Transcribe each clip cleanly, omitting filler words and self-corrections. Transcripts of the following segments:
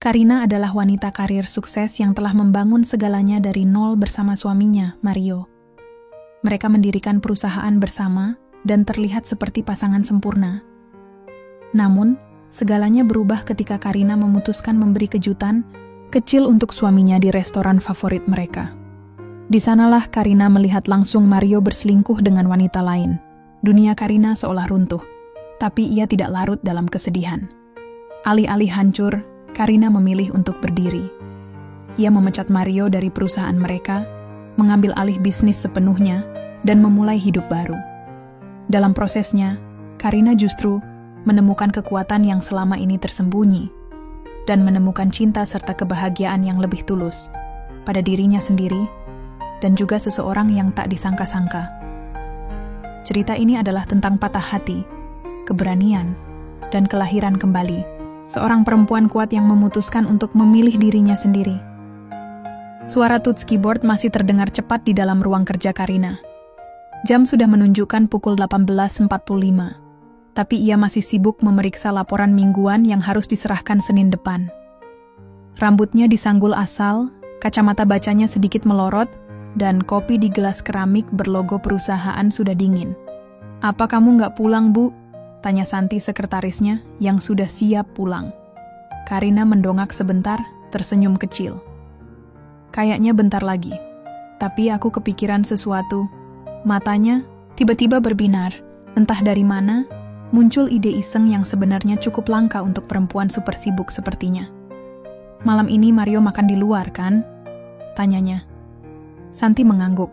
Karina adalah wanita karir sukses yang telah membangun segalanya dari nol bersama suaminya, Mario. Mereka mendirikan perusahaan bersama dan terlihat seperti pasangan sempurna. Namun, segalanya berubah ketika Karina memutuskan memberi kejutan kecil untuk suaminya di restoran favorit mereka. Di sanalah Karina melihat langsung Mario berselingkuh dengan wanita lain. Dunia Karina seolah runtuh, tapi ia tidak larut dalam kesedihan. Alih-alih hancur, Karina memilih untuk berdiri. Ia memecat Mario dari perusahaan mereka, mengambil alih bisnis sepenuhnya, dan memulai hidup baru. Dalam prosesnya, Karina justru menemukan kekuatan yang selama ini tersembunyi, dan menemukan cinta serta kebahagiaan yang lebih tulus pada dirinya sendiri, dan juga seseorang yang tak disangka-sangka. Cerita ini adalah tentang patah hati, keberanian, dan kelahiran kembali. Seorang perempuan kuat yang memutuskan untuk memilih dirinya sendiri. Suara touch keyboard masih terdengar cepat di dalam ruang kerja Karina. Jam sudah menunjukkan pukul 18.45, tapi ia masih sibuk memeriksa laporan mingguan yang harus diserahkan Senin depan. Rambutnya disanggul asal, kacamata bacanya sedikit melorot, dan kopi di gelas keramik berlogo perusahaan sudah dingin. "Apa kamu nggak pulang, Bu?" tanya Santi sekretarisnya yang sudah siap pulang. Karina mendongak sebentar, tersenyum kecil. "Kayaknya bentar lagi. Tapi aku kepikiran sesuatu." Matanya tiba-tiba berbinar. Entah dari mana, muncul ide iseng yang sebenarnya cukup langka untuk perempuan super sibuk sepertinya. "Malam ini Mario makan di luar, kan?" tanyanya. Santi mengangguk.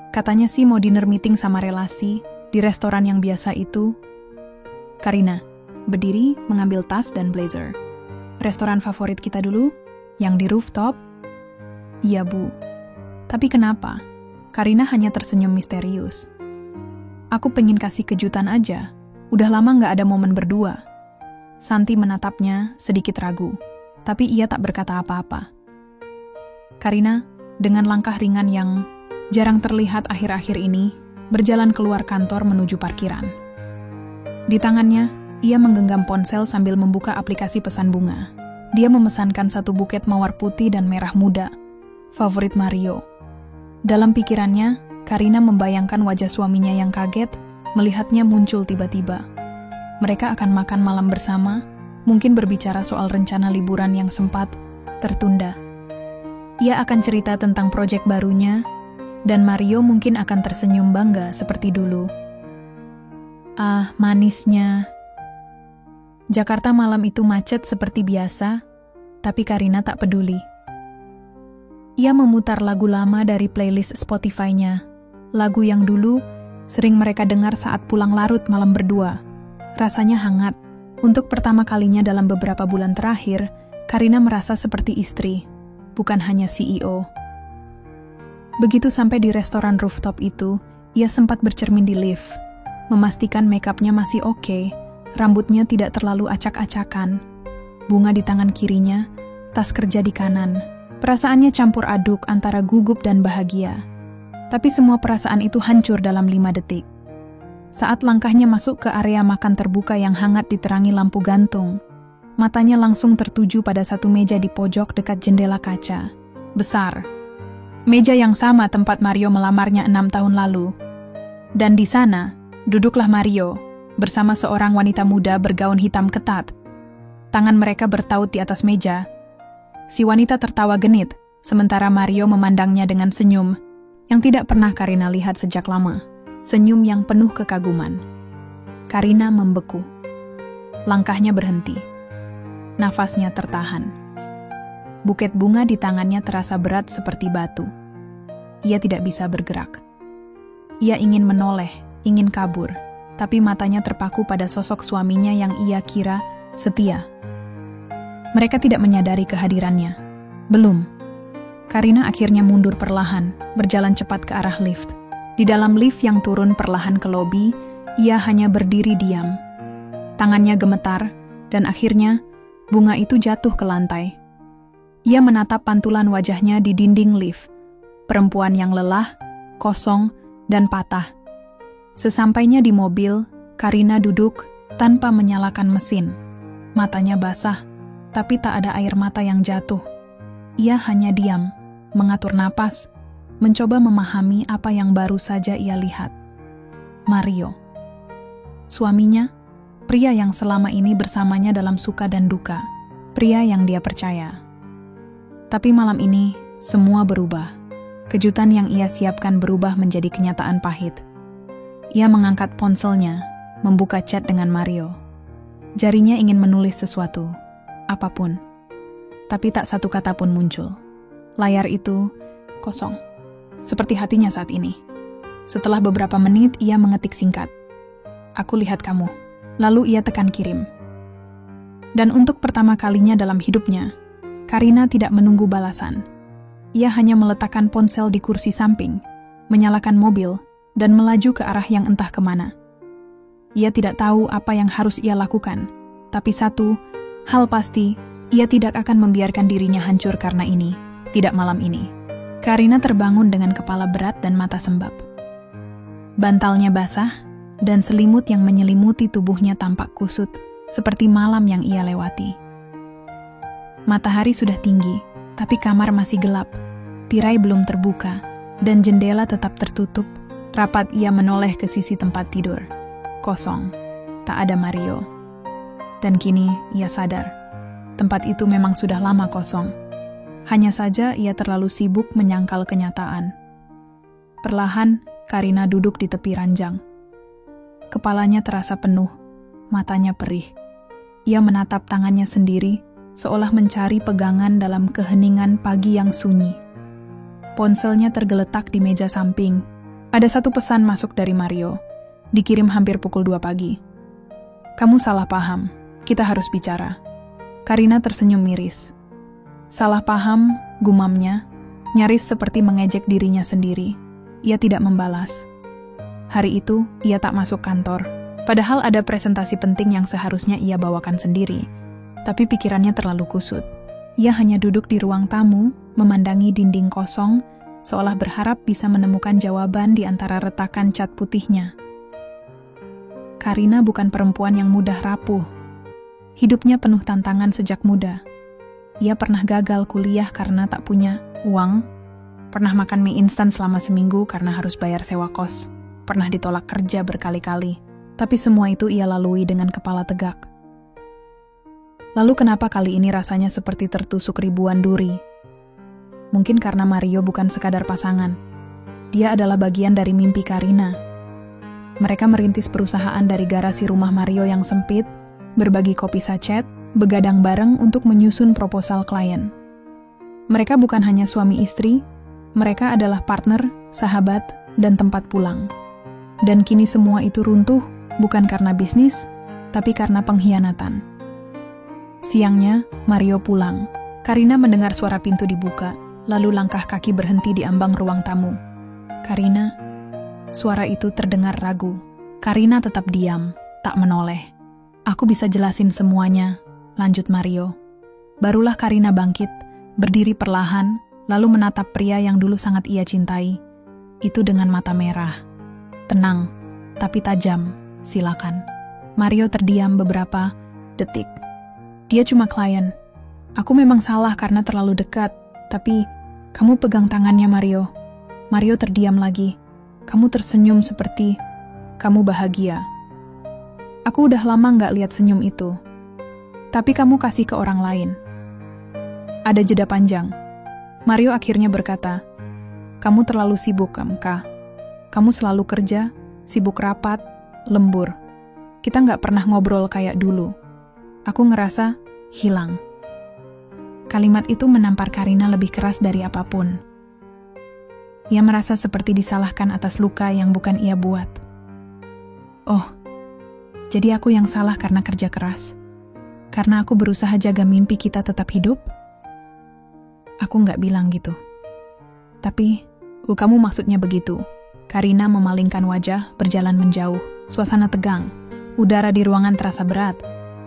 Katanya sih mau dinner meeting sama relasi di restoran yang biasa itu. Karina berdiri mengambil tas dan blazer. "Restoran favorit kita dulu? Yang di rooftop?" "Iya, Bu." "Tapi kenapa?" Karina hanya tersenyum misterius. "Aku pengen kasih kejutan aja. Udah lama nggak ada momen berdua." Santi menatapnya sedikit ragu, tapi ia tak berkata apa-apa. Karina, dengan langkah ringan yang jarang terlihat akhir-akhir ini, berjalan keluar kantor menuju parkiran. Di tangannya, ia menggenggam ponsel sambil membuka aplikasi pesan bunga. Dia memesankan satu buket mawar putih dan merah muda, favorit Mario. Dalam pikirannya, Karina membayangkan wajah suaminya yang kaget, melihatnya muncul tiba-tiba. Mereka akan makan malam bersama, mungkin berbicara soal rencana liburan yang sempat tertunda. Ia akan cerita tentang proyek barunya, dan Mario mungkin akan tersenyum bangga seperti dulu. Ah, manisnya. Jakarta malam itu macet seperti biasa, tapi Karina tak peduli. Ia memutar lagu lama dari playlist Spotify-nya, lagu yang dulu sering mereka dengar saat pulang larut malam berdua. Rasanya hangat. Untuk pertama kalinya dalam beberapa bulan terakhir, Karina merasa seperti istri, bukan hanya CEO. Begitu sampai di restoran rooftop itu, ia sempat bercermin di lift. Memastikan make-up-nya masih oke, rambutnya tidak terlalu acak-acakan. Bunga di tangan kirinya, tas kerja di kanan. Perasaannya campur aduk antara gugup dan bahagia. Tapi semua perasaan itu hancur dalam 5 detik. Saat langkahnya masuk ke area makan terbuka yang hangat diterangi lampu gantung, matanya langsung tertuju pada satu meja di pojok dekat jendela kaca. Besar. Meja yang sama tempat Mario melamarnya 6 tahun lalu. Dan di sana, duduklah Mario, bersama seorang wanita muda bergaun hitam ketat. Tangan mereka bertaut di atas meja. Si wanita tertawa genit, sementara Mario memandangnya dengan senyum yang tidak pernah Karina lihat sejak lama. Senyum yang penuh kekaguman. Karina membeku. Langkahnya berhenti. Nafasnya tertahan. Buket bunga di tangannya terasa berat seperti batu. Ia tidak bisa bergerak. Ia ingin menoleh, ingin kabur, tapi matanya terpaku pada sosok suaminya yang ia kira setia. Mereka tidak menyadari kehadirannya. Belum. Karina akhirnya mundur perlahan, berjalan cepat ke arah lift. Di dalam lift yang turun perlahan ke lobi, ia hanya berdiri diam. Tangannya gemetar, dan akhirnya bunga itu jatuh ke lantai. Ia menatap pantulan wajahnya di dinding lift. Perempuan yang lelah, kosong, dan patah. Sesampainya di mobil, Karina duduk tanpa menyalakan mesin. Matanya basah, Tapi tak ada air mata yang jatuh. Ia hanya diam, mengatur napas, mencoba memahami apa yang baru saja ia lihat. Mario. Suaminya, pria yang selama ini bersamanya dalam suka dan duka. Pria yang dia percaya. Tapi malam ini, semua berubah. Kejutan yang ia siapkan berubah menjadi kenyataan pahit. Ia mengangkat ponselnya, membuka chat dengan Mario. Jarinya ingin menulis sesuatu, apapun. Tapi tak satu kata pun muncul. Layar itu kosong, seperti hatinya saat ini. Setelah beberapa menit, ia mengetik singkat. "Aku lihat kamu." Lalu ia tekan kirim. Dan untuk pertama kalinya dalam hidupnya, Karina tidak menunggu balasan. Ia hanya meletakkan ponsel di kursi samping, menyalakan mobil, dan melaju ke arah yang entah kemana. Ia tidak tahu apa yang harus ia lakukan, tapi satu hal pasti, ia tidak akan membiarkan dirinya hancur karena ini, tidak malam ini. Karina terbangun dengan kepala berat dan mata sembab. Bantalnya basah, dan selimut yang menyelimuti tubuhnya tampak kusut, seperti malam yang ia lewati. Matahari sudah tinggi, tapi kamar masih gelap. Tirai belum terbuka, dan jendela tetap tertutup. Rapat ia menoleh ke sisi tempat tidur. Kosong, tak ada Mario. Dan kini ia sadar, tempat itu memang sudah lama kosong. Hanya saja ia terlalu sibuk menyangkal kenyataan. Perlahan, Karina duduk di tepi ranjang. Kepalanya terasa penuh, matanya perih. Ia menatap tangannya sendiri, seolah mencari pegangan dalam keheningan pagi yang sunyi. Ponselnya tergeletak di meja samping. Ada satu pesan masuk dari Mario, dikirim hampir pukul 2 pagi. "Kamu salah paham, kita harus bicara." Karina tersenyum miris. Salah paham, gumamnya, nyaris seperti mengejek dirinya sendiri. Ia tidak membalas. Hari itu, ia tak masuk kantor. Padahal ada presentasi penting yang seharusnya ia bawakan sendiri. Tapi pikirannya terlalu kusut. Ia hanya duduk di ruang tamu, memandangi dinding kosong, seolah berharap bisa menemukan jawaban di antara retakan cat putihnya. Karina bukan perempuan yang mudah rapuh. Hidupnya penuh tantangan sejak muda. Ia pernah gagal kuliah karena tak punya uang, pernah makan mie instan selama seminggu karena harus bayar sewa kos, pernah ditolak kerja berkali-kali, tapi semua itu ia lalui dengan kepala tegak. Lalu kenapa kali ini rasanya seperti tertusuk ribuan duri? Mungkin karena Mario bukan sekadar pasangan. Dia adalah bagian dari mimpi Karina. Mereka merintis perusahaan dari garasi rumah Mario yang sempit, berbagi kopi sachet, begadang bareng untuk menyusun proposal klien. Mereka bukan hanya suami istri, mereka adalah partner, sahabat, dan tempat pulang. Dan kini semua itu runtuh, bukan karena bisnis, tapi karena pengkhianatan. Siangnya, Mario pulang. Karina mendengar suara pintu dibuka, lalu langkah kaki berhenti di ambang ruang tamu. "Karina," suara itu terdengar ragu. Karina tetap diam, tak menoleh. "Aku bisa jelasin semuanya," lanjut Mario. Barulah Karina bangkit, berdiri perlahan, lalu menatap pria yang dulu sangat ia cintai. Itu dengan mata merah. "Tenang, tapi tajam, silakan." Mario terdiam beberapa detik. "Dia cuma klien. Aku memang salah karena terlalu dekat, tapi kamu pegang tangannya Mario." Mario terdiam lagi. Kamu tersenyum seperti kamu bahagia. "Aku udah lama nggak lihat senyum itu. Tapi kamu kasih ke orang lain." Ada jeda panjang. Mario akhirnya berkata, "Kamu terlalu sibuk, Kak. Kamu selalu kerja, sibuk rapat, lembur. Kita nggak pernah ngobrol kayak dulu. Aku ngerasa hilang." Kalimat itu menampar Karina lebih keras dari apapun. Ia merasa seperti disalahkan atas luka yang bukan ia buat. "Oh, jadi aku yang salah karena kerja keras? Karena aku berusaha jaga mimpi kita tetap hidup?" "Aku nggak bilang gitu. Tapi, kamu maksudnya begitu." Karina memalingkan wajah, berjalan menjauh. Suasana tegang. Udara di ruangan terasa berat.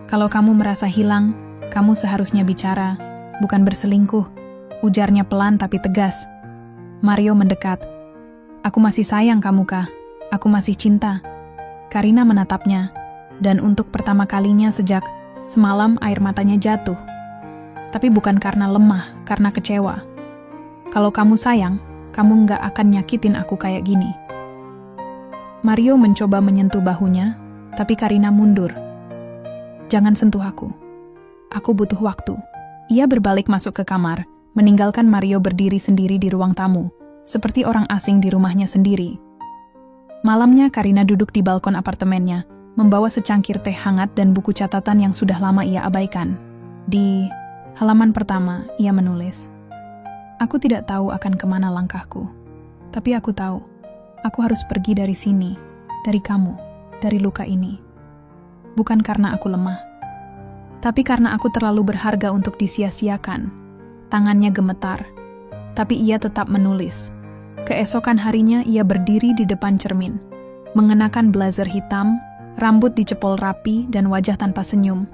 "Kalau kamu merasa hilang, kamu seharusnya bicara, bukan berselingkuh," ujarnya pelan tapi tegas. Mario mendekat. "Aku masih sayang kamu, Kak. Aku masih cinta." Karina menatapnya, dan untuk pertama kalinya sejak semalam air matanya jatuh. Tapi bukan karena lemah, karena kecewa. Kalau kamu sayang, kamu nggak akan nyakitin aku kayak gini. Mario mencoba menyentuh bahunya, tapi Karina mundur. Jangan sentuh aku. Aku butuh waktu. Ia berbalik masuk ke kamar, meninggalkan Mario berdiri sendiri di ruang tamu, seperti orang asing di rumahnya sendiri. Malamnya Karina duduk di balkon apartemennya, membawa secangkir teh hangat dan buku catatan yang sudah lama ia abaikan. Di halaman pertama, ia menulis, "Aku tidak tahu akan kemana langkahku, tapi aku tahu, aku harus pergi dari sini, dari kamu, dari luka ini. Bukan karena aku lemah, tapi karena aku terlalu berharga untuk disia-siakan." Tangannya gemetar, tapi ia tetap menulis. Keesokan harinya ia berdiri di depan cermin, mengenakan blazer hitam, rambut dicepol rapi dan wajah tanpa senyum.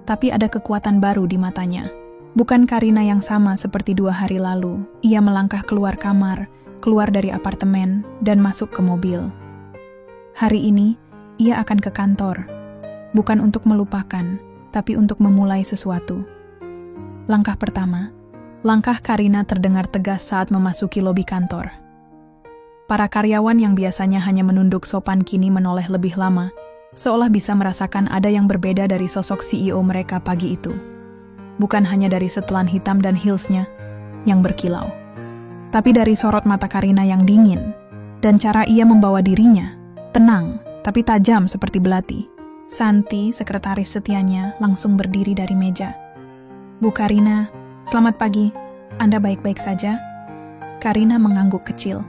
Tapi ada kekuatan baru di matanya. Bukan Karina yang sama seperti 2 hari lalu. Ia melangkah keluar kamar, keluar dari apartemen, dan masuk ke mobil. Hari ini, ia akan ke kantor. Bukan untuk melupakan, tapi untuk memulai sesuatu. Langkah pertama, langkah Karina terdengar tegas saat memasuki lobi kantor. Para karyawan yang biasanya hanya menunduk sopan kini menoleh lebih lama, seolah bisa merasakan ada yang berbeda dari sosok CEO mereka pagi itu. Bukan hanya dari setelan hitam dan heelsnya yang berkilau, tapi dari sorot mata Karina yang dingin, dan cara ia membawa dirinya, tenang, tapi tajam seperti belati. Santi, sekretaris setianya, langsung berdiri dari meja. "Bu Karina, selamat pagi. Anda baik-baik saja?" Karina mengangguk kecil.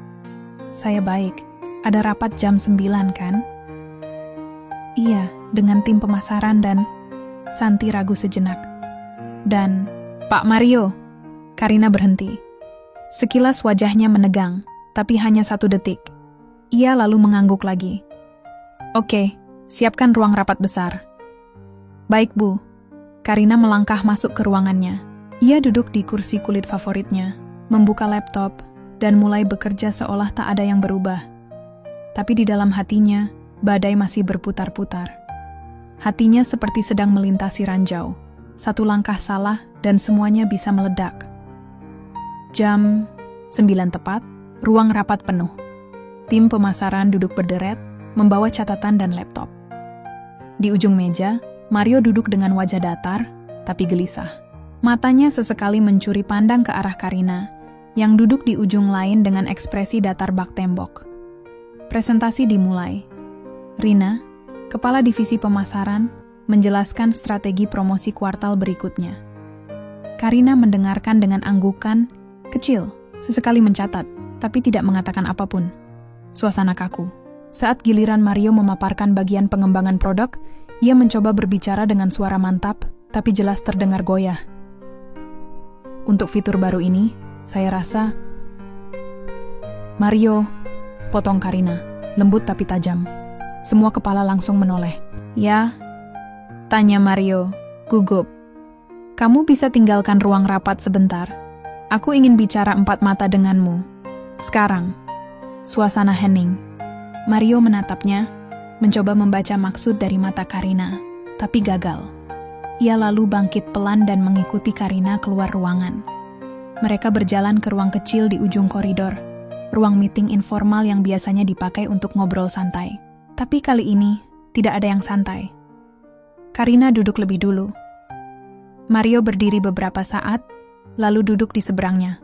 "Saya baik. Ada rapat jam 9 kan?" "Iya, dengan tim pemasaran dan..." Santi ragu sejenak. "Dan, Pak Mario." Karina berhenti. Sekilas wajahnya menegang, tapi hanya 1 detik. Ia lalu mengangguk lagi. "Oke, siapkan ruang rapat besar." "Baik, Bu." Karina melangkah masuk ke ruangannya. Ia duduk di kursi kulit favoritnya, membuka laptop, dan mulai bekerja seolah tak ada yang berubah. Tapi di dalam hatinya, badai masih berputar-putar. Hatinya seperti sedang melintasi ranjau. 1 langkah salah dan semuanya bisa meledak. Jam 9 tepat, ruang rapat penuh. Tim pemasaran duduk berderet, membawa catatan dan laptop. Di ujung meja, Mario duduk dengan wajah datar, tapi gelisah. Matanya sesekali mencuri pandang ke arah Karina, yang duduk di ujung lain dengan ekspresi datar bak tembok. Presentasi dimulai. Rina, kepala divisi pemasaran, menjelaskan strategi promosi kuartal berikutnya. Karina mendengarkan dengan anggukan, kecil, sesekali mencatat, tapi tidak mengatakan apapun. Suasana kaku. Saat giliran Mario memaparkan bagian pengembangan produk, ia mencoba berbicara dengan suara mantap, tapi jelas terdengar goyah. "Untuk fitur baru ini, saya rasa..." "Mario," potong Karina, lembut tapi tajam. Semua kepala langsung menoleh. "Ya?" tanya Mario, gugup. "Kamu bisa tinggalkan ruang rapat sebentar. Aku ingin bicara 4 mata denganmu. Sekarang." Suasana hening. Mario menatapnya, mencoba membaca maksud dari mata Karina, tapi gagal. Ia lalu bangkit pelan dan mengikuti Karina keluar ruangan. Mereka berjalan ke ruang kecil di ujung koridor, ruang meeting informal yang biasanya dipakai untuk ngobrol santai. Tapi kali ini, tidak ada yang santai. Karina duduk lebih dulu. Mario berdiri beberapa saat, lalu duduk di seberangnya.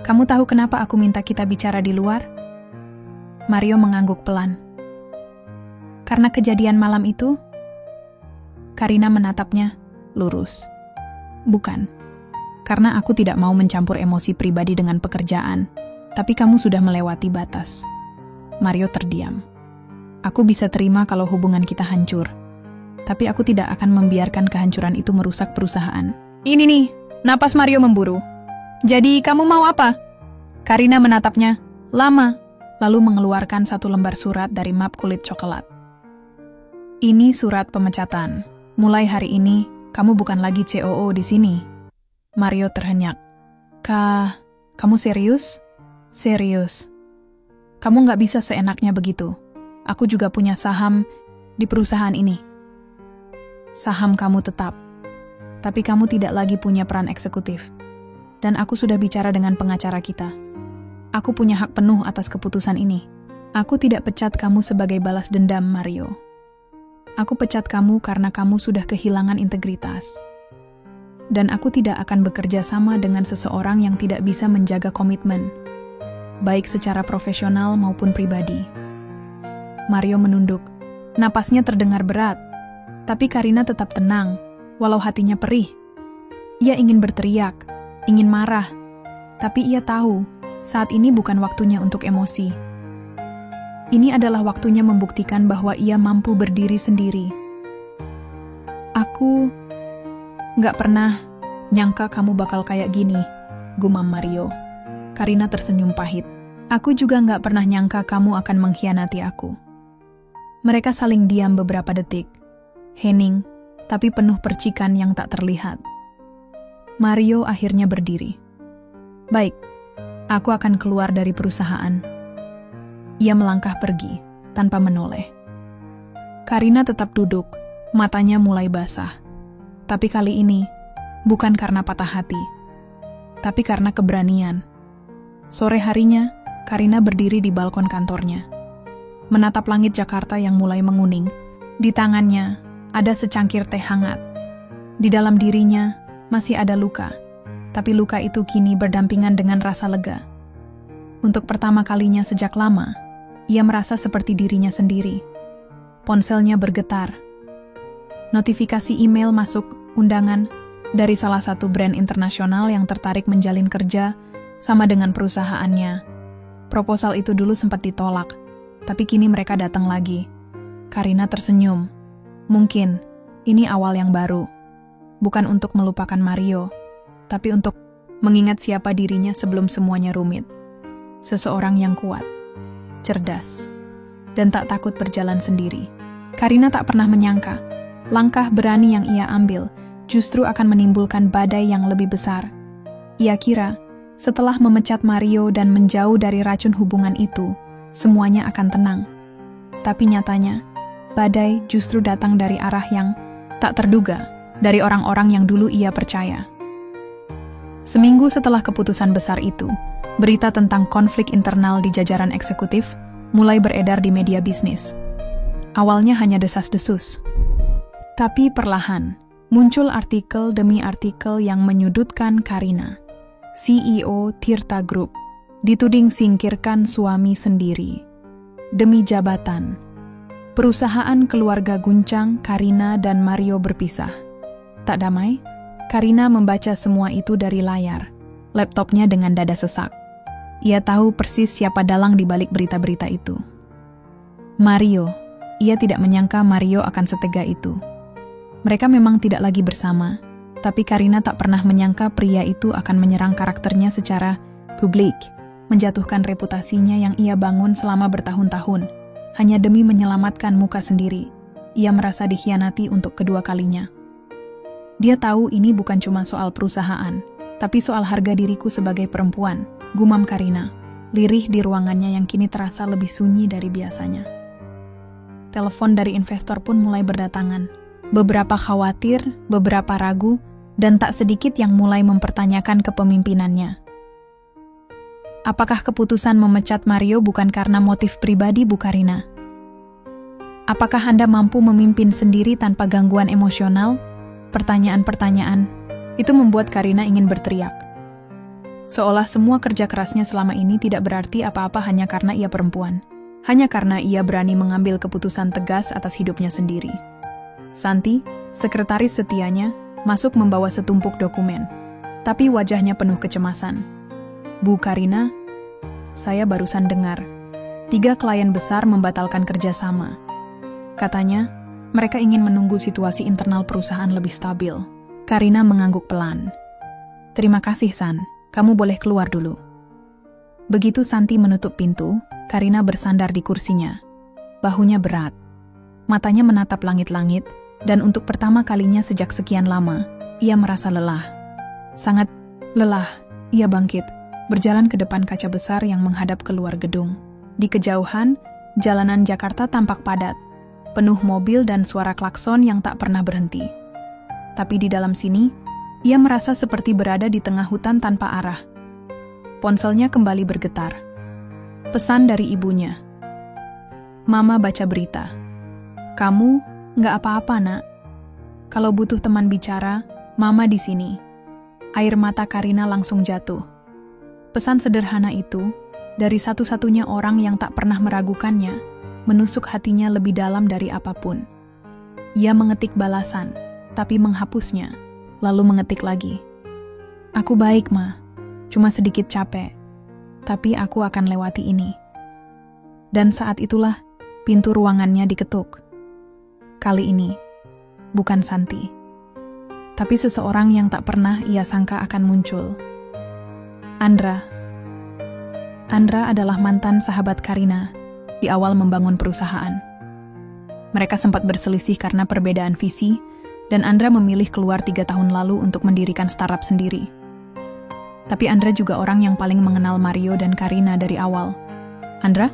"Kamu tahu kenapa aku minta kita bicara di luar?" Mario mengangguk pelan. "Karena kejadian malam itu?" Karina menatapnya, lurus. "Bukan. Karena aku tidak mau mencampur emosi pribadi dengan pekerjaan, tapi kamu sudah melewati batas." Mario terdiam. "Aku bisa terima kalau hubungan kita hancur, tapi aku tidak akan membiarkan kehancuran itu merusak perusahaan." "Ini nih," napas Mario memburu. "Jadi kamu mau apa?" Karina menatapnya, lama, lalu mengeluarkan 1 lembar surat dari map kulit coklat. "Ini surat pemecatan. Mulai hari ini, kamu bukan lagi COO di sini." Mario terhenyak. Kamu serius?" "Serius. Kamu nggak bisa seenaknya begitu. Aku juga punya saham di perusahaan ini." "Saham kamu tetap. Tapi kamu tidak lagi punya peran eksekutif. Dan aku sudah bicara dengan pengacara kita. Aku punya hak penuh atas keputusan ini. Aku tidak pecat kamu sebagai balas dendam, Mario. Aku pecat kamu karena kamu sudah kehilangan integritas. Dan aku tidak akan bekerja sama dengan seseorang yang tidak bisa menjaga komitmen, baik secara profesional maupun pribadi. Mario menunduk. Napasnya terdengar berat, tapi Karina tetap tenang, walau hatinya perih. Ia ingin berteriak, ingin marah, tapi ia tahu saat ini bukan waktunya untuk emosi. Ini adalah waktunya membuktikan bahwa ia mampu berdiri sendiri. Aku nggak pernah nyangka kamu bakal kayak gini, gumam Mario. Karina tersenyum pahit. Aku juga nggak pernah nyangka kamu akan mengkhianati aku. Mereka saling diam beberapa detik. Hening, tapi penuh percikan yang tak terlihat. Mario akhirnya berdiri. Baik, aku akan keluar dari perusahaan. Ia melangkah pergi, tanpa menoleh. Karina tetap duduk, matanya mulai basah. Tapi kali ini, bukan karena patah hati, tapi karena keberanian. Sore harinya, Karina berdiri di balkon kantornya. Menatap langit Jakarta yang mulai menguning. Di tangannya, ada secangkir teh hangat. Di dalam dirinya, masih ada luka. Tapi luka itu kini berdampingan dengan rasa lega. Untuk pertama kalinya sejak lama, ia merasa seperti dirinya sendiri. Ponselnya bergetar. Notifikasi email masuk undangan dari salah satu brand internasional yang tertarik menjalin kerja sama dengan perusahaannya. Proposal itu dulu sempat ditolak, tapi kini mereka datang lagi. Karina tersenyum. Mungkin ini awal yang baru. Bukan untuk melupakan Mario, tapi untuk mengingat siapa dirinya sebelum semuanya rumit. Seseorang yang kuat, cerdas, dan tak takut berjalan sendiri. Karina tak pernah menyangka langkah berani yang ia ambil justru akan menimbulkan badai yang lebih besar. Ia kira, setelah memecat Mario dan menjauh dari racun hubungan itu, semuanya akan tenang. Tapi nyatanya, badai justru datang dari arah yang tak terduga, dari orang-orang yang dulu ia percaya. Seminggu setelah keputusan besar itu, berita tentang konflik internal di jajaran eksekutif mulai beredar di media bisnis. Awalnya hanya desas-desus. Tapi perlahan, muncul artikel demi artikel yang menyudutkan Karina. CEO Tirta Group dituding singkirkan suami sendiri. Demi jabatan. Perusahaan keluarga guncang, Karina dan Mario berpisah. Tak damai, Karina membaca semua itu dari layar, laptopnya dengan dada sesak. Ia tahu persis siapa dalang di balik berita-berita itu. Mario. Ia tidak menyangka Mario akan setega itu. Mereka memang tidak lagi bersama, tapi Karina tak pernah menyangka pria itu akan menyerang karakternya secara publik, menjatuhkan reputasinya yang ia bangun selama bertahun-tahun, hanya demi menyelamatkan muka sendiri. Ia merasa dikhianati untuk kedua kalinya. Dia tahu ini bukan cuma soal perusahaan, tapi soal harga diriku sebagai perempuan, gumam Karina, lirih di ruangannya yang kini terasa lebih sunyi dari biasanya. Telepon dari investor pun mulai berdatangan. Beberapa khawatir, beberapa ragu, dan tak sedikit yang mulai mempertanyakan kepemimpinannya. Apakah keputusan memecat Mario bukan karena motif pribadi, Bu Karina? Apakah Anda mampu memimpin sendiri tanpa gangguan emosional? Pertanyaan-pertanyaan itu membuat Karina ingin berteriak. Seolah semua kerja kerasnya selama ini tidak berarti apa-apa hanya karena ia perempuan. Hanya karena ia berani mengambil keputusan tegas atas hidupnya sendiri. Santi, sekretaris setianya, masuk membawa setumpuk dokumen. Tapi wajahnya penuh kecemasan. Bu Karina, saya barusan dengar 3 klien besar membatalkan kerjasama. Katanya, mereka ingin menunggu situasi internal perusahaan lebih stabil. Karina mengangguk pelan. Terima kasih, San. Kamu boleh keluar dulu. Begitu Santi menutup pintu, Karina bersandar di kursinya. Bahunya berat. Matanya menatap langit-langit, dan untuk pertama kalinya sejak sekian lama, ia merasa lelah. Sangat lelah, ia bangkit, berjalan ke depan kaca besar yang menghadap keluar gedung. Di kejauhan, jalanan Jakarta tampak padat, penuh mobil dan suara klakson yang tak pernah berhenti. Tapi di dalam sini, Ia merasa seperti berada di tengah hutan tanpa arah. Ponselnya kembali bergetar. Pesan dari ibunya. Mama baca berita. Kamu nggak apa-apa, Nak. Kalau butuh teman bicara, Mama di sini. Air mata Karina langsung jatuh. Pesan sederhana itu, dari satu-satunya orang yang tak pernah meragukannya, menusuk hatinya lebih dalam dari apapun. Ia mengetik balasan, tapi menghapusnya, lalu mengetik lagi. Aku baik, Ma. Cuma sedikit capek. Tapi aku akan lewati ini. Dan saat itulah, pintu ruangannya diketuk. Kali ini, bukan Santi. Tapi seseorang yang tak pernah ia sangka akan muncul. Andra. Andra adalah mantan sahabat Karina di awal membangun perusahaan. Mereka sempat berselisih karena perbedaan visi, dan Andra memilih keluar 3 tahun lalu untuk mendirikan startup sendiri. Tapi Andra juga orang yang paling mengenal Mario dan Karina dari awal. Andra?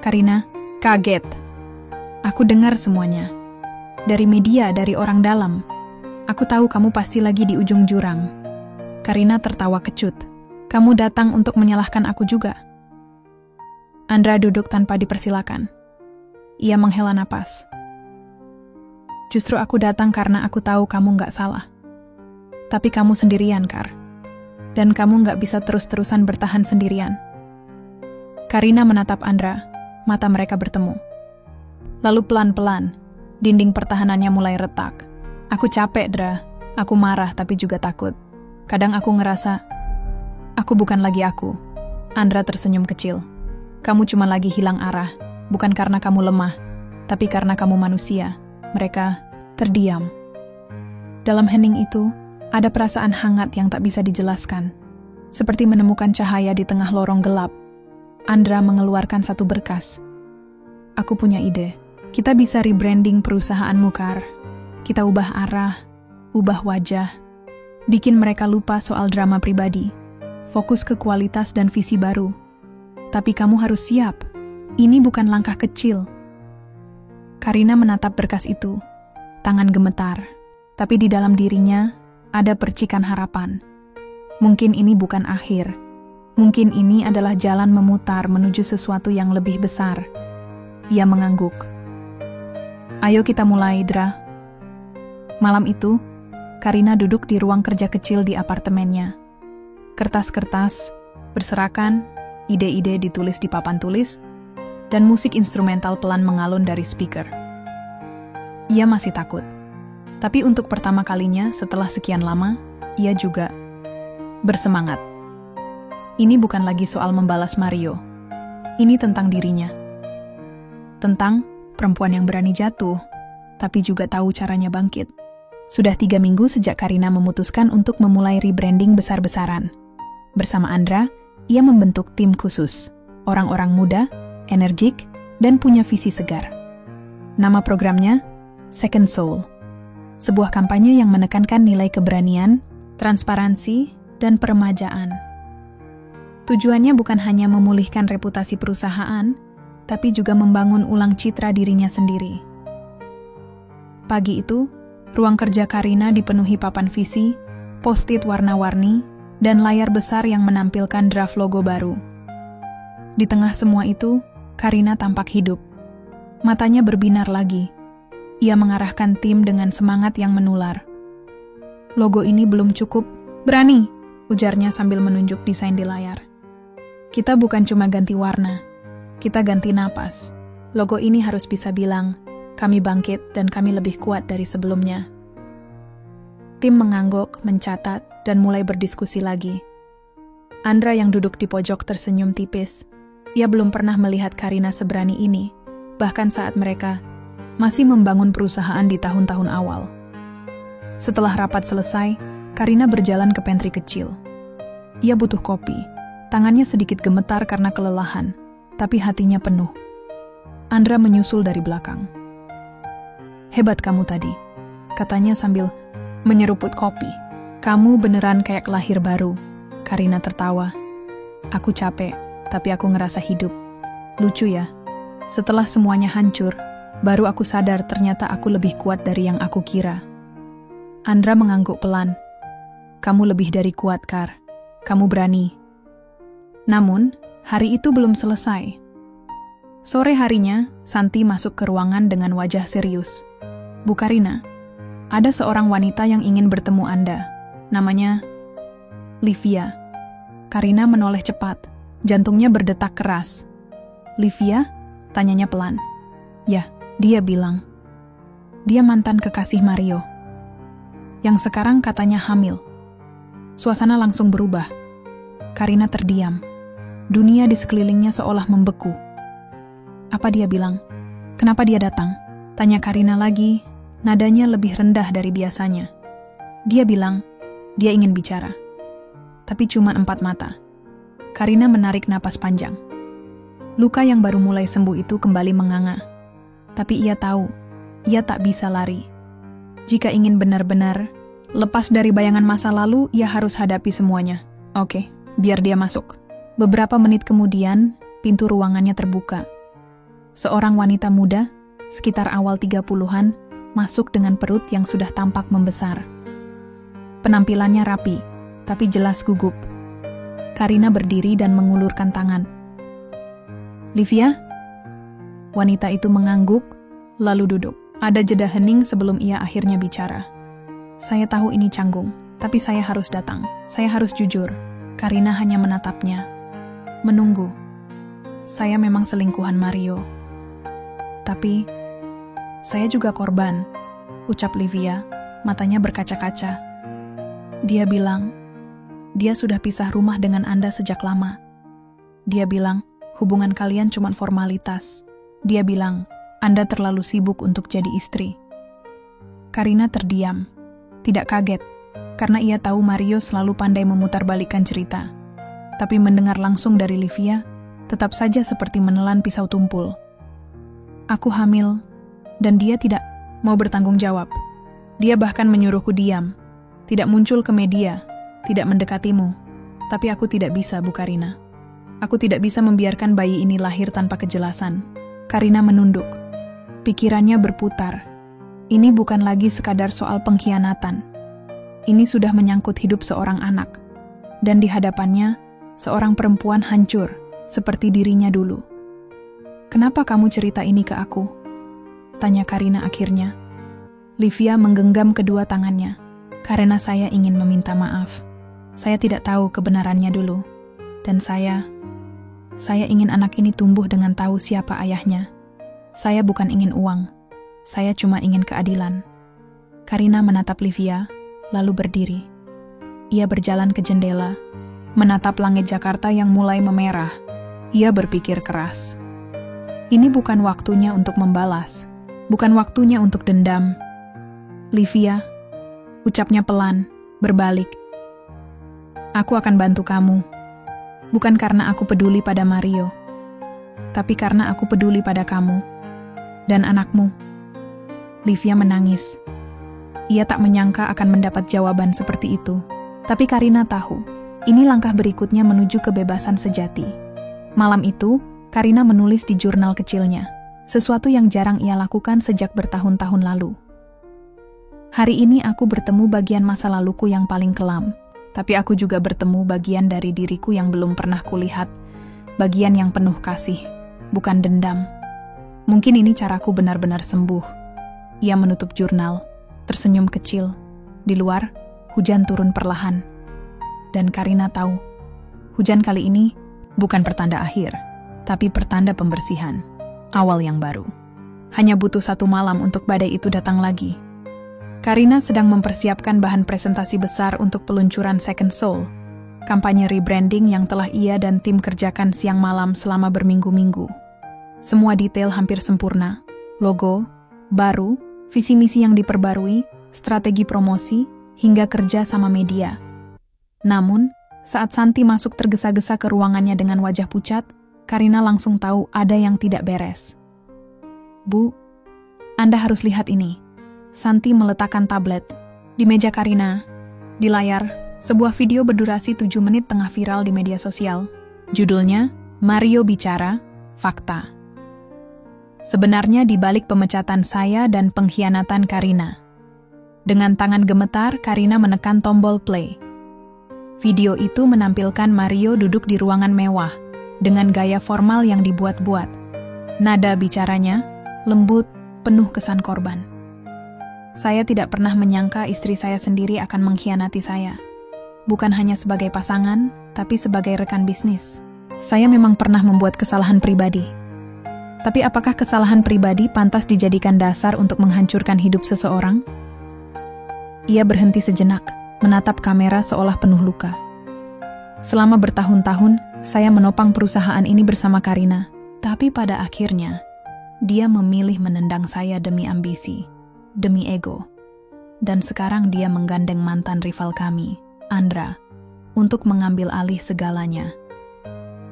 Karina, kaget. Aku dengar semuanya. Dari media, dari orang dalam. Aku tahu kamu pasti lagi di ujung jurang. Karina tertawa kecut. Kamu datang untuk menyalahkan aku juga. Andra duduk tanpa dipersilakan. Ia menghela napas. Justru aku datang karena aku tahu kamu nggak salah. Tapi kamu sendirian, Kar. Dan kamu nggak bisa terus-terusan bertahan sendirian. Karina menatap Andra, mata mereka bertemu. Lalu pelan-pelan, dinding pertahanannya mulai retak. Aku capek, Dra. Aku marah tapi juga takut. Kadang aku ngerasa, aku bukan lagi aku. Andra tersenyum kecil. Kamu cuma lagi hilang arah. Bukan karena kamu lemah, tapi karena kamu manusia. Mereka terdiam. Dalam hening itu, ada perasaan hangat yang tak bisa dijelaskan. Seperti menemukan cahaya di tengah lorong gelap. Andra mengeluarkan satu berkas. Aku punya ide. Kita bisa rebranding perusahaanmu, Kar. Kita ubah arah, ubah wajah. Bikin mereka lupa soal drama pribadi. Fokus ke kualitas dan visi baru. Tapi kamu harus siap. Ini bukan langkah kecil. Karina menatap berkas itu. Tangan gemetar. Tapi di dalam dirinya ada percikan harapan. Mungkin ini bukan akhir. Mungkin ini adalah jalan memutar menuju sesuatu yang lebih besar. Ia mengangguk. Ayo kita mulai, Dra. Malam itu, Karina duduk di ruang kerja kecil di apartemennya. Kertas-kertas berserakan, ide-ide ditulis di papan tulis, dan musik instrumental pelan mengalun dari speaker. Ia masih takut. Tapi untuk pertama kalinya setelah sekian lama, ia juga bersemangat. Ini bukan lagi soal membalas Mario. Ini tentang dirinya. Tentang perempuan yang berani jatuh, tapi juga tahu caranya bangkit. Sudah 3 minggu sejak Karina memutuskan untuk memulai rebranding besar-besaran. Bersama Andra, ia membentuk tim khusus. Orang-orang muda, energik, dan punya visi segar. Nama programnya Second Soul. Sebuah kampanye yang menekankan nilai keberanian, transparansi, dan peremajaan. Tujuannya bukan hanya memulihkan reputasi perusahaan, tapi juga membangun ulang citra dirinya sendiri. Pagi itu, ruang kerja Karina dipenuhi papan visi, post-it warna-warni, dan layar besar yang menampilkan draft logo baru. Di tengah semua itu, Karina tampak hidup. Matanya berbinar lagi. Ia mengarahkan tim dengan semangat yang menular. Logo ini belum cukup. Berani, ujarnya sambil menunjuk desain di layar. Kita bukan cuma ganti warna, kita ganti napas. Logo ini harus bisa bilang, kami bangkit dan kami lebih kuat dari sebelumnya. Tim mengangguk, mencatat, dan mulai berdiskusi lagi. Andra yang duduk di pojok tersenyum tipis. Ia belum pernah melihat Karina seberani ini, bahkan saat mereka masih membangun perusahaan di tahun-tahun awal. Setelah rapat selesai, Karina berjalan ke pantry kecil. Ia butuh kopi. Tangannya sedikit gemetar karena kelelahan, tapi hatinya penuh. Andra menyusul dari belakang. Hebat kamu tadi, katanya sambil menyeruput kopi. Kamu beneran kayak lahir baru. Karina tertawa. Aku capek, tapi aku ngerasa hidup. Lucu ya, setelah semuanya hancur, baru aku sadar ternyata aku lebih kuat dari yang aku kira. Andra mengangguk pelan. Kamu lebih dari kuat, Kar. Kamu berani. Namun, hari itu belum selesai. Sore harinya, Santi masuk ke ruangan dengan wajah serius. Bu Karina, ada seorang wanita yang ingin bertemu Anda. Namanya Livia. Karina menoleh cepat. Jantungnya berdetak keras. Livia? Tanyanya pelan. Ya, dia bilang. Dia mantan kekasih Mario. Yang sekarang katanya hamil. Suasana langsung berubah. Karina terdiam. Dunia di sekelilingnya seolah membeku. Apa dia bilang? Kenapa dia datang? Tanya Karina lagi, nadanya lebih rendah dari biasanya. Dia bilang, dia ingin bicara. Tapi cuma 4 mata. Karina menarik napas panjang. Luka yang baru mulai sembuh itu kembali menganga. Tapi ia tahu, ia tak bisa lari. Jika ingin benar-benar lepas dari bayangan masa lalu, ia harus hadapi semuanya. Oke, biar dia masuk. Beberapa menit kemudian, pintu ruangannya terbuka. Seorang wanita muda, sekitar awal 30-an, masuk dengan perut yang sudah tampak membesar. Penampilannya rapi, tapi jelas gugup. Karina berdiri dan mengulurkan tangan. Livia? Wanita itu mengangguk, lalu duduk. Ada jeda hening sebelum ia akhirnya bicara. Saya tahu ini canggung, tapi saya harus datang. Saya harus jujur. Karina hanya menatapnya. Menunggu. Saya memang selingkuhan Mario. Tapi, saya juga korban, ucap Livia, matanya berkaca-kaca. Dia bilang, dia sudah pisah rumah dengan Anda sejak lama. Dia bilang, hubungan kalian cuma formalitas. Dia bilang, Anda terlalu sibuk untuk jadi istri. Karina terdiam. Tidak kaget, karena ia tahu Mario selalu pandai memutarbalikkan cerita. Tapi mendengar langsung dari Livia, tetap saja seperti menelan pisau tumpul. Aku hamil, dan dia tidak mau bertanggung jawab. Dia bahkan menyuruhku diam, tidak muncul ke media, tidak mendekatimu. Tapi aku tidak bisa, Bu Karina. Aku tidak bisa membiarkan bayi ini lahir tanpa kejelasan. Karina menunduk. Pikirannya berputar. Ini bukan lagi sekadar soal pengkhianatan. Ini sudah menyangkut hidup seorang anak. Dan di hadapannya, seorang perempuan hancur, seperti dirinya dulu. Kenapa kamu cerita ini ke aku? Tanya Karina akhirnya. Livia menggenggam kedua tangannya. Karena saya ingin meminta maaf. Saya tidak tahu kebenarannya dulu. Dan saya ingin anak ini tumbuh dengan tahu siapa ayahnya. Saya bukan ingin uang. Saya cuma ingin keadilan. Karina menatap Livia, lalu berdiri. Ia berjalan ke jendela, menatap langit Jakarta yang mulai memerah. Ia berpikir keras. Ini bukan waktunya untuk membalas. Bukan waktunya untuk dendam. Livia, ucapnya pelan, berbalik. Aku akan bantu kamu. Bukan karena aku peduli pada Mario, tapi karena aku peduli pada kamu dan anakmu. Livia menangis. Ia tak menyangka akan mendapat jawaban seperti itu. Tapi Karina tahu, ini langkah berikutnya menuju kebebasan sejati. Malam itu, Karina menulis di jurnal kecilnya, sesuatu yang jarang ia lakukan sejak bertahun-tahun lalu. Hari ini aku bertemu bagian masa laluku yang paling kelam, tapi aku juga bertemu bagian dari diriku yang belum pernah kulihat, bagian yang penuh kasih, bukan dendam. Mungkin ini caraku benar-benar sembuh. Ia menutup jurnal, tersenyum kecil. Di luar, hujan turun perlahan. Dan Karina tahu, hujan kali ini bukan pertanda akhir, tapi pertanda pembersihan, awal yang baru. Hanya butuh 1 malam untuk badai itu datang lagi. Karina sedang mempersiapkan bahan presentasi besar untuk peluncuran Second Soul, kampanye rebranding yang telah ia dan tim kerjakan siang malam selama berminggu-minggu. Semua detail hampir sempurna, logo baru, visi misi yang diperbarui, strategi promosi, hingga kerja sama media. Namun, saat Santi masuk tergesa-gesa ke ruangannya dengan wajah pucat, Karina langsung tahu ada yang tidak beres. Bu, Anda harus lihat ini. Santi meletakkan tablet di meja Karina. Di layar, sebuah video berdurasi 7 menit tengah viral di media sosial. Judulnya, Mario Bicara, Fakta. Sebenarnya di balik pemecatan saya dan pengkhianatan Karina. Dengan tangan gemetar, Karina menekan tombol play. Video itu menampilkan Mario duduk di ruangan mewah, dengan gaya formal yang dibuat-buat. Nada bicaranya lembut, penuh kesan korban. Saya tidak pernah menyangka istri saya sendiri akan mengkhianati saya. Bukan hanya sebagai pasangan, tapi sebagai rekan bisnis. Saya memang pernah membuat kesalahan pribadi. Tapi apakah kesalahan pribadi pantas dijadikan dasar untuk menghancurkan hidup seseorang? Ia berhenti sejenak, menatap kamera seolah penuh luka. Selama bertahun-tahun, saya menopang perusahaan ini bersama Karina. Tapi pada akhirnya, dia memilih menendang saya demi ambisi, demi ego. Dan sekarang dia menggandeng mantan rival kami, Andra, untuk mengambil alih segalanya.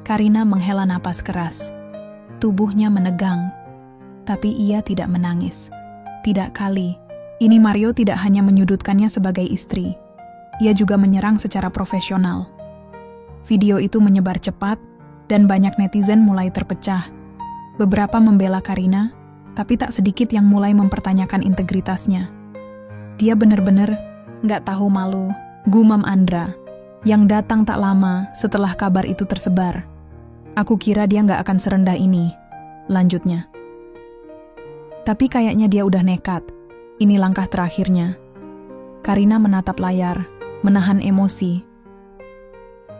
Karina menghela napas keras. Tubuhnya menegang, tapi ia tidak menangis. Tidak kali. Ini Mario tidak hanya menyudutkannya sebagai istri, ia juga menyerang secara profesional. Video itu menyebar cepat, dan banyak netizen mulai terpecah. Beberapa membela Karina, tapi tak sedikit yang mulai mempertanyakan integritasnya. Dia benar-benar nggak tahu malu, gumam Andra, yang datang tak lama setelah kabar itu tersebar. Aku kira dia nggak akan serendah ini, lanjutnya. Tapi kayaknya dia udah nekat. Ini langkah terakhirnya. Karina menatap layar, menahan emosi.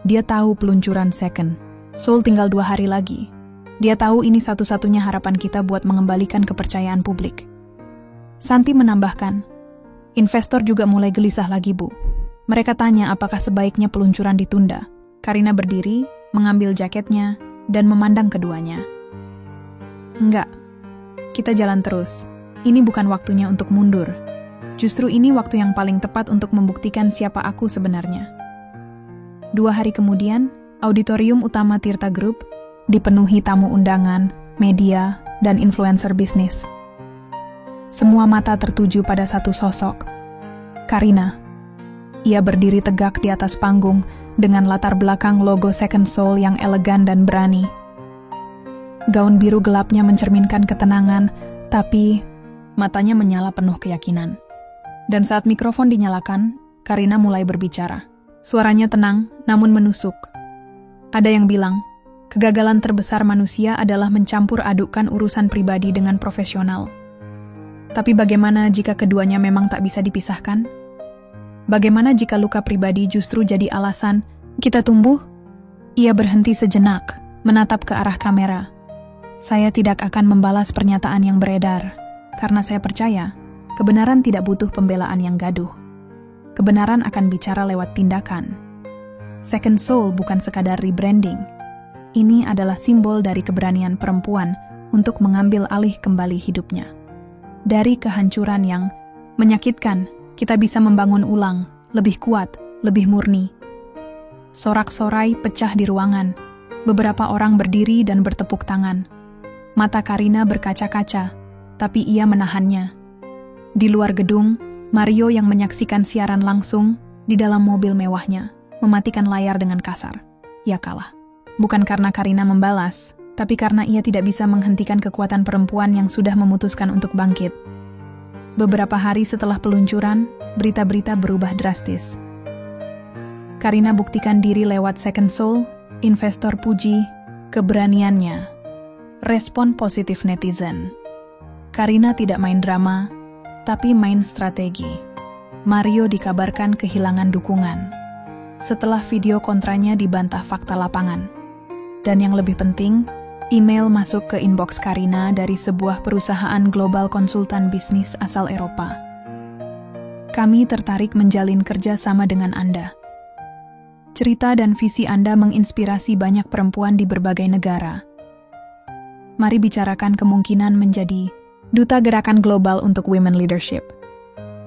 Dia tahu peluncuran Second Soul tinggal 2 hari lagi. Dia tahu ini satu-satunya harapan kita buat mengembalikan kepercayaan publik. Santi menambahkan, investor juga mulai gelisah lagi, Bu. Mereka tanya apakah sebaiknya peluncuran ditunda. Karina berdiri, mengambil jaketnya, dan memandang keduanya. Enggak, kita jalan terus. Ini bukan waktunya untuk mundur. Justru ini waktu yang paling tepat untuk membuktikan siapa aku sebenarnya. 2 hari kemudian, auditorium utama Tirta Group dipenuhi tamu undangan, media, dan influencer bisnis. Semua mata tertuju pada satu sosok, Karina. Ia berdiri tegak di atas panggung dengan latar belakang logo Second Soul yang elegan dan berani. Gaun biru gelapnya mencerminkan ketenangan, tapi matanya menyala penuh keyakinan. Dan saat mikrofon dinyalakan, Karina mulai berbicara. Suaranya tenang, namun menusuk. Ada yang bilang, kegagalan terbesar manusia adalah mencampur adukkan urusan pribadi dengan profesional. Tapi bagaimana jika keduanya memang tak bisa dipisahkan? Bagaimana jika luka pribadi justru jadi alasan kita tumbuh? Ia berhenti sejenak, menatap ke arah kamera. Saya tidak akan membalas pernyataan yang beredar. Karena saya percaya, kebenaran tidak butuh pembelaan yang gaduh. Kebenaran akan bicara lewat tindakan. Second Soul bukan sekadar rebranding. Ini adalah simbol dari keberanian perempuan untuk mengambil alih kembali hidupnya. Dari kehancuran yang menyakitkan, kita bisa membangun ulang, lebih kuat, lebih murni. Sorak-sorai pecah di ruangan. Beberapa orang berdiri dan bertepuk tangan. Mata Karina berkaca-kaca, tapi ia menahannya. Di luar gedung, Mario yang menyaksikan siaran langsung di dalam mobil mewahnya, mematikan layar dengan kasar. Ia kalah. Bukan karena Karina membalas, tapi karena ia tidak bisa menghentikan kekuatan perempuan yang sudah memutuskan untuk bangkit. Beberapa hari setelah peluncuran, berita-berita berubah drastis. Karina buktikan diri lewat Second Soul, investor puji keberaniannya. Respon positif netizen. Karina tidak main drama, tapi main strategi. Mario dikabarkan kehilangan dukungan. Setelah video kontranya dibantah fakta lapangan. Dan yang lebih penting, email masuk ke inbox Karina dari sebuah perusahaan global konsultan bisnis asal Eropa. Kami tertarik menjalin kerja sama dengan Anda. Cerita dan visi Anda menginspirasi banyak perempuan di berbagai negara. Mari bicarakan kemungkinan menjadi Duta Gerakan Global untuk Women Leadership.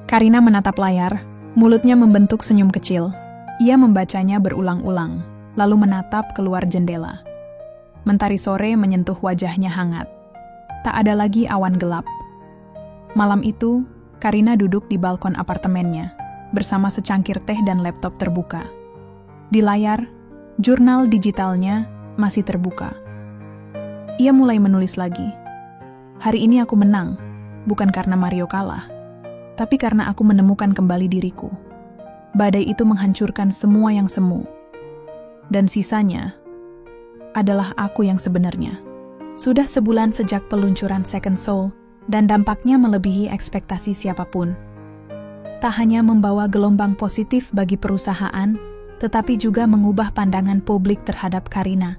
Karina menatap layar, mulutnya membentuk senyum kecil. Ia membacanya berulang-ulang, lalu menatap keluar jendela. Mentari sore menyentuh wajahnya hangat. Tak ada lagi awan gelap. Malam itu, Karina duduk di balkon apartemennya, bersama secangkir teh dan laptop terbuka. Di layar, jurnal digitalnya masih terbuka. Ia mulai menulis lagi. Hari ini aku menang, bukan karena Mario kalah, tapi karena aku menemukan kembali diriku. Badai itu menghancurkan semua yang semu. Dan sisanya adalah aku yang sebenarnya. Sudah sebulan sejak peluncuran Second Soul, dan dampaknya melebihi ekspektasi siapapun. Tak hanya membawa gelombang positif bagi perusahaan, tetapi juga mengubah pandangan publik terhadap Karina.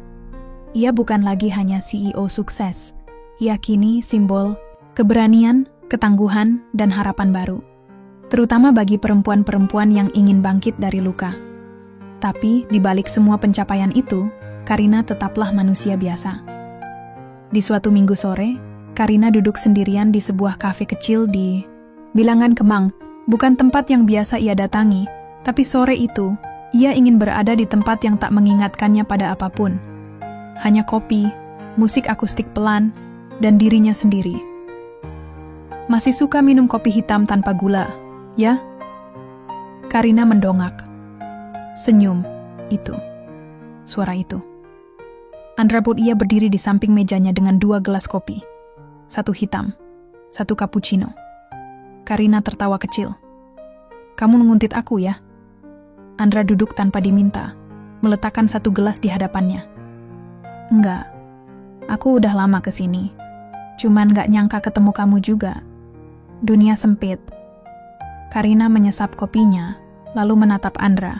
Ia bukan lagi hanya CEO sukses, ia kini simbol keberanian, ketangguhan, dan harapan baru. Terutama bagi perempuan-perempuan yang ingin bangkit dari luka. Tapi, di balik semua pencapaian itu, Karina tetaplah manusia biasa. Di suatu minggu sore, Karina duduk sendirian di sebuah kafe kecil di Bilangan Kemang, bukan tempat yang biasa ia datangi, tapi sore itu, ia ingin berada di tempat yang tak mengingatkannya pada apapun. Hanya kopi, musik akustik pelan, dan dirinya sendiri. Masih suka minum kopi hitam tanpa gula, ya? Karina mendongak. Senyum, itu. Suara itu. Andra pun ia berdiri di samping mejanya dengan 2 gelas kopi. 1 hitam, 1 cappuccino. Karina tertawa kecil. Kamu nguntit aku ya? Andra duduk tanpa diminta, meletakkan 1 gelas di hadapannya. Enggak, aku udah lama kesini. Cuman gak nyangka ketemu kamu juga. Dunia sempit. Karina menyesap kopinya, lalu menatap Andra.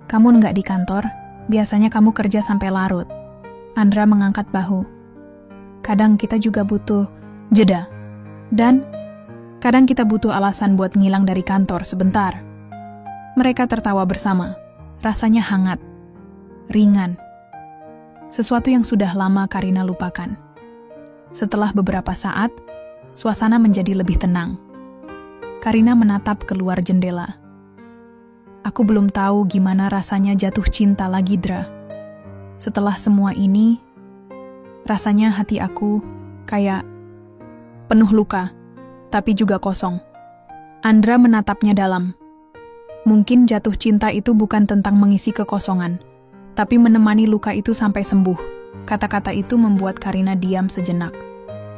Kamu nggak di kantor, biasanya kamu kerja sampai larut. Andra mengangkat bahu. Kadang kita juga butuh jeda. Dan kadang kita butuh alasan buat ngilang dari kantor sebentar. Mereka tertawa bersama. Rasanya hangat. Ringan. Sesuatu yang sudah lama Karina lupakan. Setelah beberapa saat, suasana menjadi lebih tenang. Karina menatap keluar jendela. Aku belum tahu gimana rasanya jatuh cinta lagi, Dra. Setelah semua ini, rasanya hati aku kayak penuh luka, tapi juga kosong. Andra menatapnya dalam. Mungkin jatuh cinta itu bukan tentang mengisi kekosongan, tapi menemani luka itu sampai sembuh. Kata-kata itu membuat Karina diam sejenak.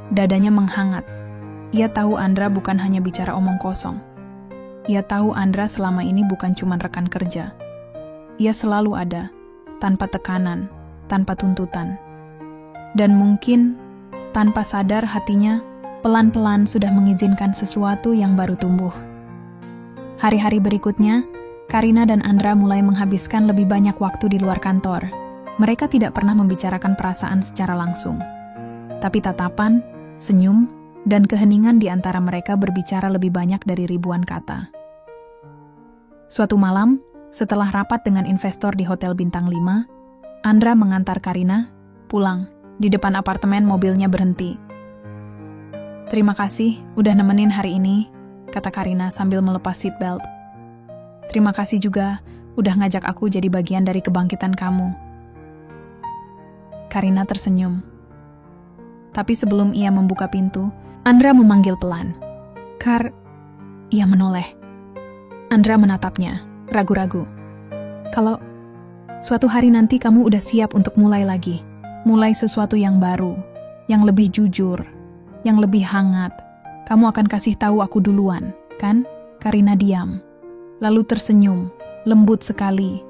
Dadanya menghangat. Ia tahu Andra bukan hanya bicara omong kosong. Ia tahu Andra selama ini bukan cuma rekan kerja. Ia selalu ada, tanpa tekanan, tanpa tuntutan. Dan mungkin, tanpa sadar hatinya, pelan-pelan sudah mengizinkan sesuatu yang baru tumbuh. Hari-hari berikutnya, Karina dan Andra mulai menghabiskan lebih banyak waktu di luar kantor. Mereka tidak pernah membicarakan perasaan secara langsung. Tapi tatapan, senyum, dan keheningan di antara mereka berbicara lebih banyak dari ribuan kata. Suatu malam, setelah rapat dengan investor di Hotel Bintang 5, Andra mengantar Karina pulang. Di depan apartemen mobilnya berhenti. Terima kasih udah nemenin hari ini, kata Karina sambil melepas seatbelt. Terima kasih juga udah ngajak aku jadi bagian dari kebangkitan kamu. Karina tersenyum. Tapi sebelum ia membuka pintu, Andra memanggil pelan. Ia menoleh. Andra menatapnya, ragu-ragu. Kalau suatu hari nanti kamu udah siap untuk mulai lagi, mulai sesuatu yang baru, yang lebih jujur, yang lebih hangat, kamu akan kasih tahu aku duluan, kan? Karina diam, lalu tersenyum, lembut sekali.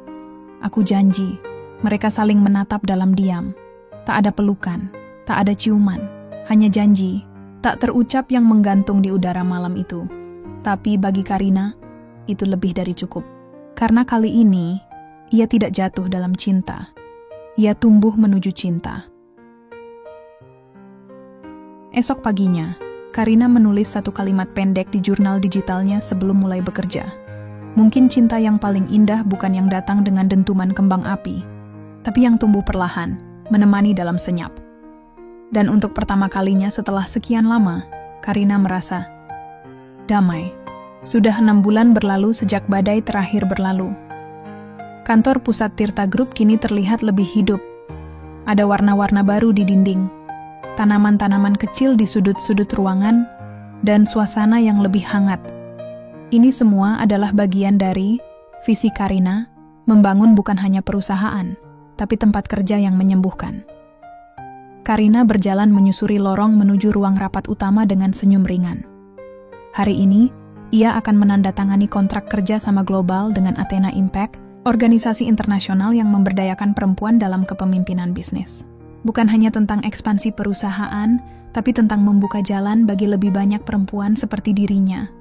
Aku janji. Mereka saling menatap dalam diam. Tak ada pelukan, tak ada ciuman, hanya janji. Tak terucap yang menggantung di udara malam itu. Tapi bagi Karina, itu lebih dari cukup. Karena kali ini, ia tidak jatuh dalam cinta. Ia tumbuh menuju cinta. Esok paginya, Karina menulis 1 kalimat pendek di jurnal digitalnya sebelum mulai bekerja. Mungkin cinta yang paling indah bukan yang datang dengan dentuman kembang api, tapi yang tumbuh perlahan, menemani dalam senyap. Dan untuk pertama kalinya setelah sekian lama, Karina merasa damai. Sudah 6 bulan berlalu sejak badai terakhir berlalu. Kantor pusat Tirta Group kini terlihat lebih hidup. Ada warna-warna baru di dinding, tanaman-tanaman kecil di sudut-sudut ruangan, dan suasana yang lebih hangat. Ini semua adalah bagian dari visi Karina membangun bukan hanya perusahaan, tapi tempat kerja yang menyembuhkan. Karina berjalan menyusuri lorong menuju ruang rapat utama dengan senyum ringan. Hari ini, ia akan menandatangani kontrak kerja sama Global dengan Athena Impact, organisasi internasional yang memberdayakan perempuan dalam kepemimpinan bisnis. Bukan hanya tentang ekspansi perusahaan, tapi tentang membuka jalan bagi lebih banyak perempuan seperti dirinya.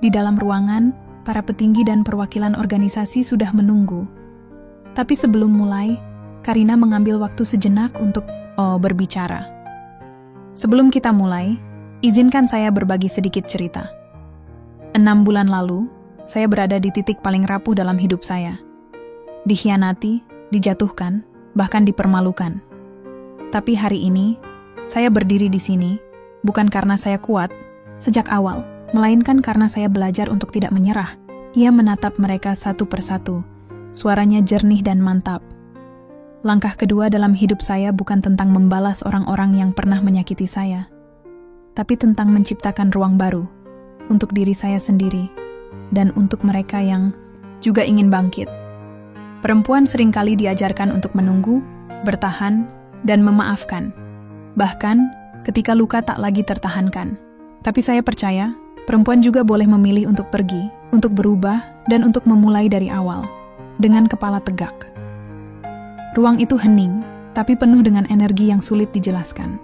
Di dalam ruangan, para petinggi dan perwakilan organisasi sudah menunggu. Tapi sebelum mulai, Karina mengambil waktu sejenak untuk berbicara. Sebelum kita mulai, izinkan saya berbagi sedikit cerita. 6 bulan lalu, saya berada di titik paling rapuh dalam hidup saya. Dikhianati, dijatuhkan, bahkan dipermalukan. Tapi hari ini, saya berdiri di sini, bukan karena saya kuat sejak awal, melainkan karena saya belajar untuk tidak menyerah. Ia menatap mereka satu persatu, suaranya jernih dan mantap. Langkah kedua dalam hidup saya bukan tentang membalas orang-orang yang pernah menyakiti saya, tapi tentang menciptakan ruang baru untuk diri saya sendiri dan untuk mereka yang juga ingin bangkit. Perempuan seringkali diajarkan untuk menunggu, bertahan, dan memaafkan, bahkan ketika luka tak lagi tertahankan. Tapi saya percaya, perempuan juga boleh memilih untuk pergi, untuk berubah, dan untuk memulai dari awal, dengan kepala tegak. Ruang itu hening, tapi penuh dengan energi yang sulit dijelaskan.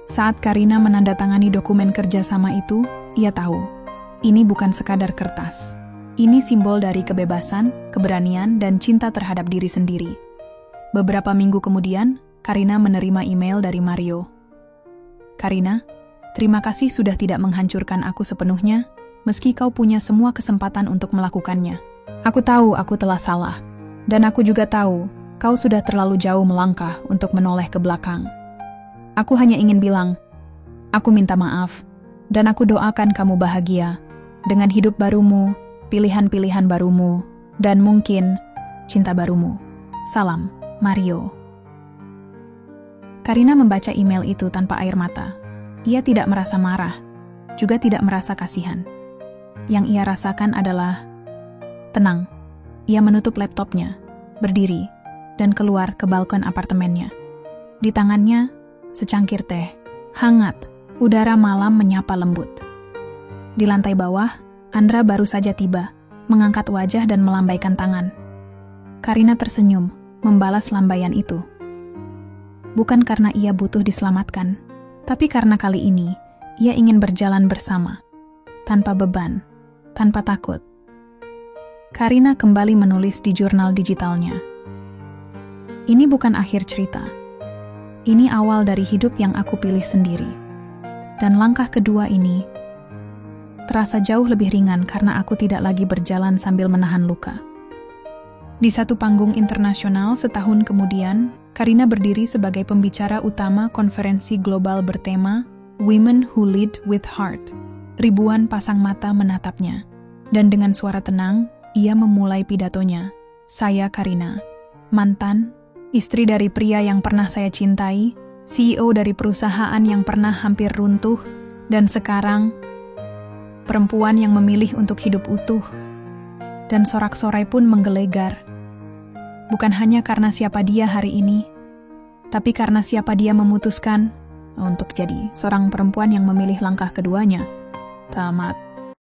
Saat Karina menandatangani dokumen kerjasama itu, ia tahu, ini bukan sekadar kertas. Ini simbol dari kebebasan, keberanian, dan cinta terhadap diri sendiri. Beberapa minggu kemudian, Karina menerima email dari Mario. Karina, terima kasih sudah tidak menghancurkan aku sepenuhnya, meski kau punya semua kesempatan untuk melakukannya. Aku tahu aku telah salah, dan aku juga tahu kau sudah terlalu jauh melangkah untuk menoleh ke belakang. Aku hanya ingin bilang, aku minta maaf, dan aku doakan kamu bahagia dengan hidup barumu, pilihan-pilihan barumu, dan mungkin cinta barumu. Salam, Mario. Karina membaca email itu tanpa air mata. Ia tidak merasa marah, juga tidak merasa kasihan. Yang ia rasakan adalah tenang. Ia menutup laptopnya, berdiri, dan keluar ke balkon apartemennya. Di tangannya, secangkir teh, hangat, udara malam menyapa lembut. Di lantai bawah, Andra baru saja tiba, mengangkat wajah dan melambaikan tangan. Karina tersenyum, membalas lambaian itu. Bukan karena ia butuh diselamatkan, tapi karena kali ini, ia ingin berjalan bersama, tanpa beban, tanpa takut. Karina kembali menulis di jurnal digitalnya. Ini bukan akhir cerita. Ini awal dari hidup yang aku pilih sendiri. Dan langkah kedua ini terasa jauh lebih ringan karena aku tidak lagi berjalan sambil menahan luka. Di satu panggung internasional setahun kemudian, Karina berdiri sebagai pembicara utama konferensi global bertema Women Who Lead with Heart. Ribuan pasang mata menatapnya. Dan dengan suara tenang, ia memulai pidatonya. Saya Karina, mantan, istri dari pria yang pernah saya cintai, CEO dari perusahaan yang pernah hampir runtuh, dan sekarang, perempuan yang memilih untuk hidup utuh. Dan sorak-sorai pun menggelegar. Bukan hanya karena siapa dia hari ini, tapi karena siapa dia memutuskan untuk jadi seorang perempuan yang memilih langkah keduanya. Tamat.